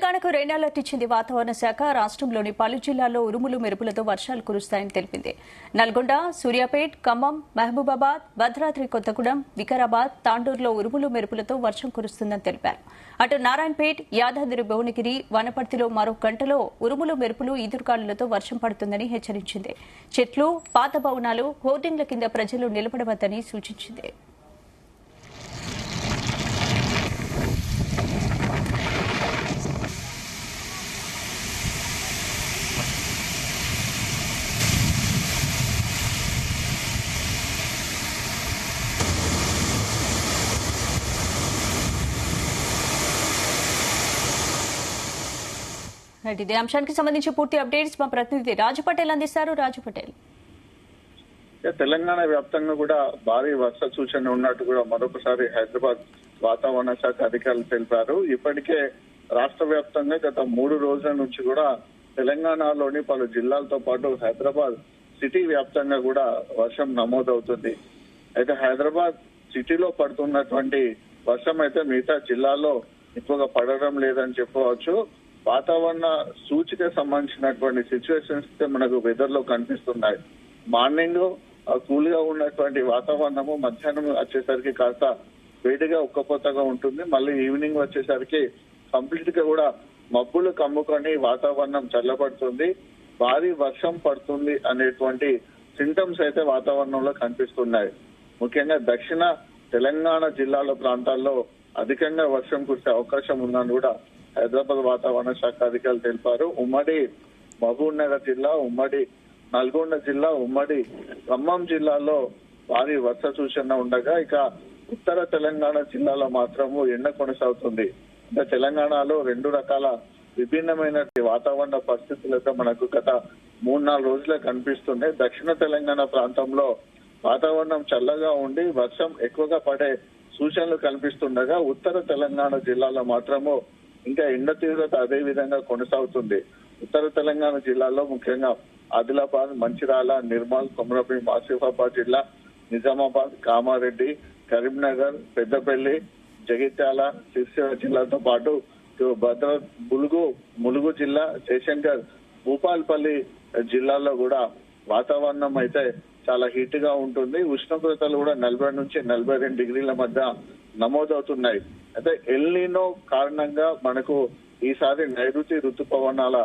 తెలంగాణకు red alert ఇచ్చింది వాతావరణ శాఖ. రాష్ట్రంలోని పలు జిల్లాల్లో ఉరుములు మెరుపులతో వర్షాలు కురుస్తాయని తెలిపింది. నల్గొండ, సూర్యాపేట్, ఖమ్మం, మహబూబాబాద్, భద్రాద్రి కొత్తగూడెం, వికారాబాద్, తాండూరులో ఉరుములు మెరుపులతో వర్షం కురుస్తుందని తెలిపారు. అటు నారాయణపేట్, యాదాద్రి భువనగిరి, వనపర్తిలో మరో గంటలో ఉరుములు మెరుపులు, ఈదురుగాలులతో వర్షం పడుతుందని హెచ్చరించింది. చెట్లు, పాత భవనాలు, హోర్డింగ్ల కింద ప్రజలు నిలబడవద్దని సూచించింది. ఇదే అంశానికి సంబంధించి పూర్తి అప్డేట్స్ మా ప్రతినిధి రాజు పటేల్ అందిస్తారు. రాజు పటేల్, తెలంగాణ వ్యాప్తంగా కూడా భారీ వర్ష సూచన ఉన్నట్టు కూడా మరొకసారి హైదరాబాద్ వాతావరణ శాఖ అధికారులు తెలిపారు. ఇప్పటికే రాష్ట్ర వ్యాప్తంగా గత 3 రోజుల నుంచి కూడా తెలంగాణలోని పలు జిల్లాలతో పాటు హైదరాబాద్ సిటీ వ్యాప్తంగా కూడా వర్షం నమోదవుతుంది. అయితే హైదరాబాద్ సిటీలో పడుతున్నటువంటి వర్షం అయితే మిగతా జిల్లాల్లో ఎక్కువగా పడడం లేదని చెప్పవచ్చు. వాతావరణ సూచిక సంబంధించినటువంటి సిచ్యువేషన్స్ మనకు వెదర్ లో కనిపిస్తున్నాయి. మార్నింగ్ కూల్ గా ఉన్నటువంటి వాతావరణము మధ్యాహ్నం వచ్చేసరికి కాస్త వేడిగా ఉక్కపోతగా ఉంటుంది. మళ్ళీ ఈవినింగ్ వచ్చేసరికి కంప్లీట్ గా కూడా మబ్బులు కమ్ముకొని వాతావరణం చల్లబడుతుంది. భారీ వర్షం పడుతుంది అనేటువంటి సింటమ్స్ అయితే వాతావరణంలో కనిపిస్తున్నాయి. ముఖ్యంగా దక్షిణ తెలంగాణ జిల్లాల ప్రాంతాల్లో అధికంగా వర్షం కురిసే అవకాశం ఉందని కూడా హైదరాబాద్ వాతావరణ శాఖ అధికారులు తెలిపారు. ఉమ్మడి మహబూబ్ నగర్ జిల్లా, ఉమ్మడి నల్గొండ జిల్లా, ఉమ్మడి ఖమ్మం జిల్లాలో భారీ వర్ష సూచన ఉండగా ఇక ఉత్తర తెలంగాణ జిల్లాలో మాత్రము ఎండ కొనసాగుతుంది. అంటే తెలంగాణలో 2 రకాల విభిన్నమైన వాతావరణ పరిస్థితులతో మనకు గత 3-4 రోజులే కనిపిస్తున్నాయి. దక్షిణ తెలంగాణ ప్రాంతంలో వాతావరణం చల్లగా ఉండి వర్షం ఎక్కువగా పడే సూచనలు కనిపిస్తుండగా ఉత్తర తెలంగాణ జిల్లాలో మాత్రము ఇంకా ఎండ తీవ్రత అదే విధంగా కొనసాగుతుంది. ఉత్తర తెలంగాణ జిల్లాలో ముఖ్యంగా ఆదిలాబాద్, మంచిర్యాల, నిర్మల్, కొమరభీం, ఆసిఫాబాద్ జిల్లా, నిజామాబాద్, కామారెడ్డి, కరీంనగర్, పెద్దపల్లి, జగిత్యాల, సిరిసిల్ల జిల్లాతో పాటు ములుగు జిల్లా, జయశంకర్, భూపాల్పల్లి జిల్లాల్లో కూడా వాతావరణం అయితే చాలా హీట్ గా ఉంటుంది. ఉష్ణోగ్రతలు కూడా 40 నుంచి 42 డిగ్రీల మధ్య నమోదవుతున్నాయి. అయితే ఎల్నినో కారణంగా మనకు ఈసారి నైరుతి ఋతుపవనాల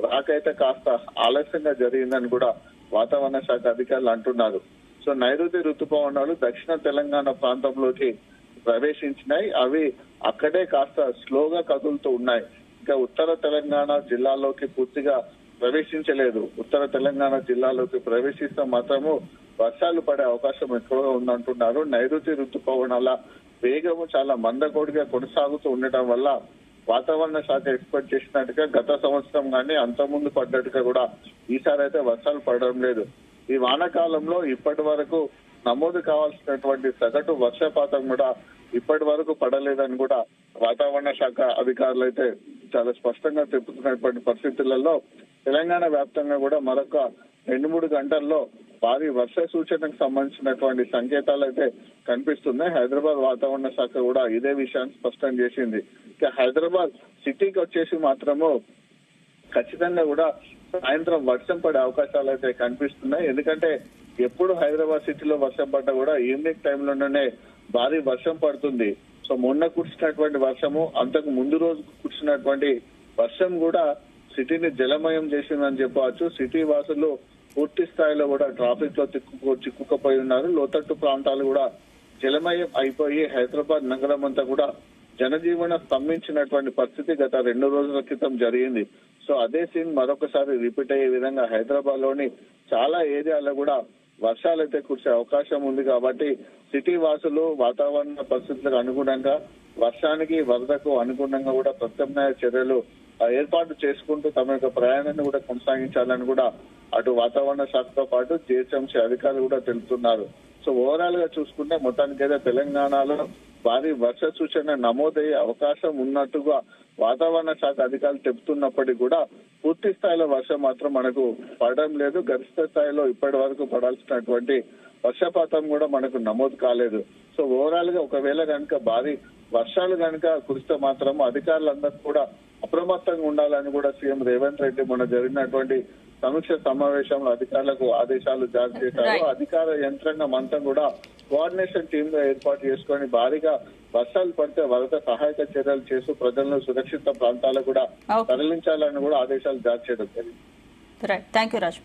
రాకైతే కాస్త ఆలస్యంగా జరిగిందని కూడా వాతావరణ శాఖ అధికారులు అంటున్నారు. సో నైరుతి ఋతుపవనాలు దక్షిణ తెలంగాణ ప్రాంతంలోకి ప్రవేశించినాయి. అవి అక్కడే కాస్త స్లోగా కదులుతూ ఉన్నాయి. ఇంకా ఉత్తర తెలంగాణ జిల్లాలోకి పూర్తిగా ప్రవేశించలేదు. ఉత్తర తెలంగాణ జిల్లాలోకి ప్రవేశిస్తే మాత్రము వర్షాలు పడే అవకాశం ఎక్కువగా ఉందంటున్నారు. నైరుతి ఋతుపవనాల వేగము చాలా మందకోడిగా కొనసాగుతూ ఉండటం వల్ల వాతావరణ శాఖ ఎక్స్పెక్ట్ చేసినట్టుగా గత సంవత్సరం కానీ అంతకుముందు పడ్డట్టుగా కూడా ఈసారి అయితే వర్షాలు పడడం లేదు. ఈ వానాకాలంలో ఇప్పటి వరకు నమోదు కావాల్సినటువంటి సగటు వర్షపాతం కూడా ఇప్పటి వరకు పడలేదని కూడా వాతావరణ శాఖ అధికారులు అయితే చాలా స్పష్టంగా చెబుతున్నటువంటి పరిస్థితులలో తెలంగాణ వ్యాప్తంగా కూడా మరొక 2-3 గంటల్లో భారీ వర్ష సూచనకు సంబంధించినటువంటి సంకేతాలు అయితే కనిపిస్తున్నాయి. హైదరాబాద్ వాతావరణ శాఖ కూడా ఇదే విషయాన్ని స్పష్టం చేసింది. ఇక హైదరాబాద్ సిటీకి వచ్చేసి మాత్రము ఖచ్చితంగా కూడా సాయంత్రం వర్షం పడే అవకాశాలు అయితే కనిపిస్తున్నాయి. ఎందుకంటే ఎప్పుడు హైదరాబాద్ సిటీలో వర్షం పడ్డా కూడా ఈవినింగ్ టైంలోనే భారీ వర్షం పడుతుంది. సో మొన్న కురిసినటువంటి వర్షము, అంతకు ముందు రోజు కురిసినటువంటి వర్షం కూడా సిటీని జలమయం చేసిందని చెప్పవచ్చు. సిటీ వాసులు పూర్తి స్థాయిలో కూడా ట్రాఫిక్ లో చిక్కుకుపోయి ఉన్నారు. లోతట్టు ప్రాంతాలు కూడా జలమయం అయిపోయి హైదరాబాద్ నగరం అంతా కూడా జనజీవన స్తంభించినటువంటి పరిస్థితి గత 2 రోజుల క్రితం జరిగింది. సో అదే సీన్ మరొకసారి రిపీట్ అయ్యే విధంగా హైదరాబాద్ లోని చాలా ఏరియాలో కూడా వర్షాలు అయితే కురిసే అవకాశం ఉంది. కాబట్టి సిటీ వాసులు వాతావరణ పరిస్థితులకు అనుగుణంగా వర్షానికి, వరదకు అనుగుణంగా కూడా ప్రత్యామ్నాయ చర్యలు ఏర్పాటు చేసుకుంటూ తమ యొక్క ప్రయాణాన్ని కూడా కొనసాగించాలని కూడా అటు వాతావరణ శాఖతో పాటు జిహెచ్ఎంసీ అధికారులు కూడా తెలుపుతున్నారు. సో ఓవరాల్ గా చూసుకుంటే మొత్తానికైతే తెలంగాణలో భారీ వర్ష సూచన నమోదయ్యే అవకాశం ఉన్నట్టుగా వాతావరణ శాఖ అధికారులు చెబుతున్నప్పటికీ కూడా పూర్తి స్థాయిలో వర్షం మాత్రం మనకు పడడం లేదు. గరిష్ట స్థాయిలో ఇప్పటి వరకు పడాల్సినటువంటి వర్షపాతం కూడా మనకు నమోదు కాలేదు. సో ఓవరాల్ గా ఒకవేళ కనుక భారీ వర్షాలు కనుక కురిస్తే మాత్రం అధికారులందరూ కూడా అప్రమత్తంగా ఉండాలని కూడా సీఎం రేవంత్ రెడ్డి మొన్న జరిగినటువంటి సమీక్ష సమావేశంలో అధికారులకు ఆదేశాలు జారీ చేశారు. అధికార యంత్రాంగం అంతా కూడా కోఆర్డినేషన్ టీమ్ గా ఏర్పాటు చేసుకొని భారీగా వర్షాలు పడితే వరద సహాయక చర్యలు చేస్తూ ప్రజలను సురక్షిత ప్రాంతాలకు కూడా తరలించాలని కూడా ఆదేశాలు జారీ చేయడం జరిగింది. Thank you Raj.